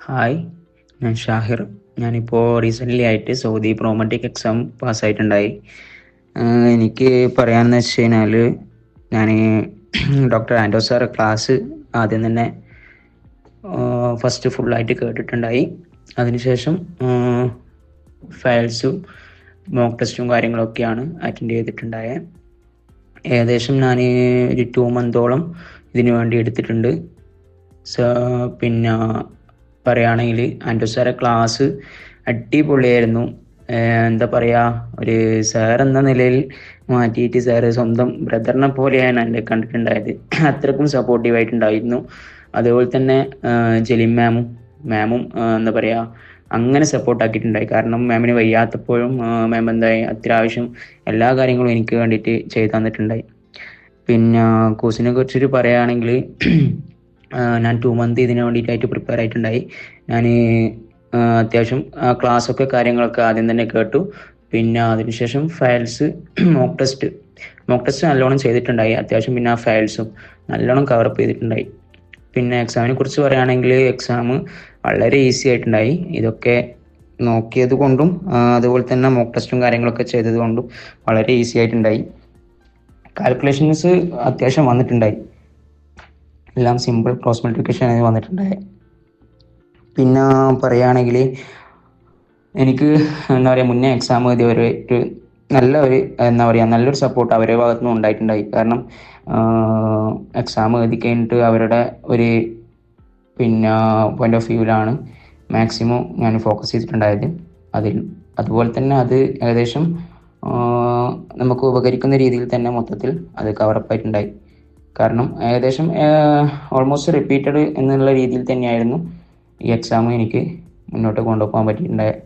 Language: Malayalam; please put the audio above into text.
ഹായ്, ഞാൻ ഷാഹിർ. ഞാനിപ്പോൾ റീസെൻ്റ്ലി ആയിട്ട് സൗദി പ്രോമറ്റിക് എക്സാം പാസ്സായിട്ടുണ്ടായി. എനിക്ക് പറയാമെന്ന് വെച്ച് കഴിഞ്ഞാൽ ഞാൻ ഡോക്ടർ ആൻഡോ സാറ് ക്ലാസ് ആദ്യം തന്നെ ഫസ്റ്റ് ഫുള്ളായിട്ട് കേട്ടിട്ടുണ്ടായി. അതിനുശേഷം ഫയൽസും മോക്ക് ടെസ്റ്റും കാര്യങ്ങളൊക്കെയാണ് അറ്റൻഡ് ചെയ്തിട്ടുണ്ടായത്. ഏകദേശം ഞാൻ ഒരു 2 മന്തോളം ഇതിനു വേണ്ടി എടുത്തിട്ടുണ്ട്. പിന്നെ പറയുകയാണെങ്കിൽ ആൻഡോ സാറെ ക്ലാസ് അടിപൊളിയായിരുന്നു. എന്താ പറയുക, ഒരു സാർ എന്ന നിലയിൽ മാറ്റിയിട്ട് സാറ് സ്വന്തം ബ്രദറിനെ പോലെയാണ് എന്നെ കണ്ടിട്ടുണ്ടായത്. അത്രക്കും സപ്പോർട്ടീവായിട്ടുണ്ടായിരുന്നു. അതുപോലെ തന്നെ ജലീം മാമും എന്താ പറയുക, അങ്ങനെ സപ്പോർട്ടാക്കിയിട്ടുണ്ടായി. കാരണം മാമിന് വയ്യാത്തപ്പോഴും മാം എന്തായി അത്യാവശ്യം എല്ലാ കാര്യങ്ങളും എനിക്ക് വേണ്ടിയിട്ട് ചെയ്തു തന്നിട്ടുണ്ടായി. പിന്നെ കോഴ്സിനെ കുറിച്ചിട്ട് പറയുകയാണെങ്കിൽ ഞാൻ 2 മന്ത് ഇതിന് വേണ്ടിയിട്ടായിട്ട് പ്രിപ്പയർ ആയിട്ടുണ്ടായി. ഞാൻ അത്യാവശ്യം ക്ലാസ്സൊക്കെ കാര്യങ്ങളൊക്കെ ആദ്യം തന്നെ കേട്ടു. പിന്നെ അതിനുശേഷം ഫയൽസ് മോക്ക് ടെസ്റ്റ് നല്ലോണം ചെയ്തിട്ടുണ്ടായി. അത്യാവശ്യം പിന്നെ ആ ഫയൽസും നല്ലോണം കവറപ്പ് ചെയ്തിട്ടുണ്ടായി. പിന്നെ എക്സാമിനെ കുറിച്ച് പറയുകയാണെങ്കിൽ എക്സാം വളരെ ഈസി ആയിട്ടുണ്ടായി. ഇതൊക്കെ നോക്കിയത് കൊണ്ടും അതുപോലെ തന്നെ മോക്ക് ടെസ്റ്റും കാര്യങ്ങളൊക്കെ ചെയ്തത് കൊണ്ടും വളരെ ഈസി ആയിട്ടുണ്ടായി. കാൽക്കുലേഷൻസ് അത്യാവശ്യം വന്നിട്ടുണ്ടായി. എല്ലാം സിമ്പിൾ ക്രോസ് മൾട്ടിപ്ലിക്കേഷൻ ആയി വന്നിട്ടുണ്ടായി. പിന്നെ പറയുകയാണെങ്കിൽ എനിക്ക് എന്താ പറയുക, മുന്നേ എക്സാം എഴുതിയവരെ നല്ലൊരു സപ്പോർട്ട് അവരുടെ ഭാഗത്തു നിന്നും ഉണ്ടായിട്ടുണ്ടായി. കാരണം എക്സാം എഴുതി കഴിഞ്ഞിട്ട് അവരുടെ ഒരു പോയിന്റ് ഓഫ് വ്യൂവിലാണ് മാക്സിമം ഞാൻ ഫോക്കസ് ചെയ്തിട്ടുണ്ടായത്. അതുപോലെ തന്നെ അത് ഏകദേശം നമുക്ക് ഉപകരിക്കുന്ന രീതിയിൽ തന്നെ മൊത്തത്തിൽ അത് കവറപ്പായിട്ടുണ്ടായി. കാരണം ഏകദേശം ഓൾമോസ്റ്റ് റിപ്പീറ്റഡ് എന്നുള്ള രീതിയിൽ തന്നെയായിരുന്നു ഈ എക്സാം എനിക്ക് മുന്നോട്ട് കൊണ്ടുപോകാൻ പറ്റിയിട്ടുണ്ടായത്.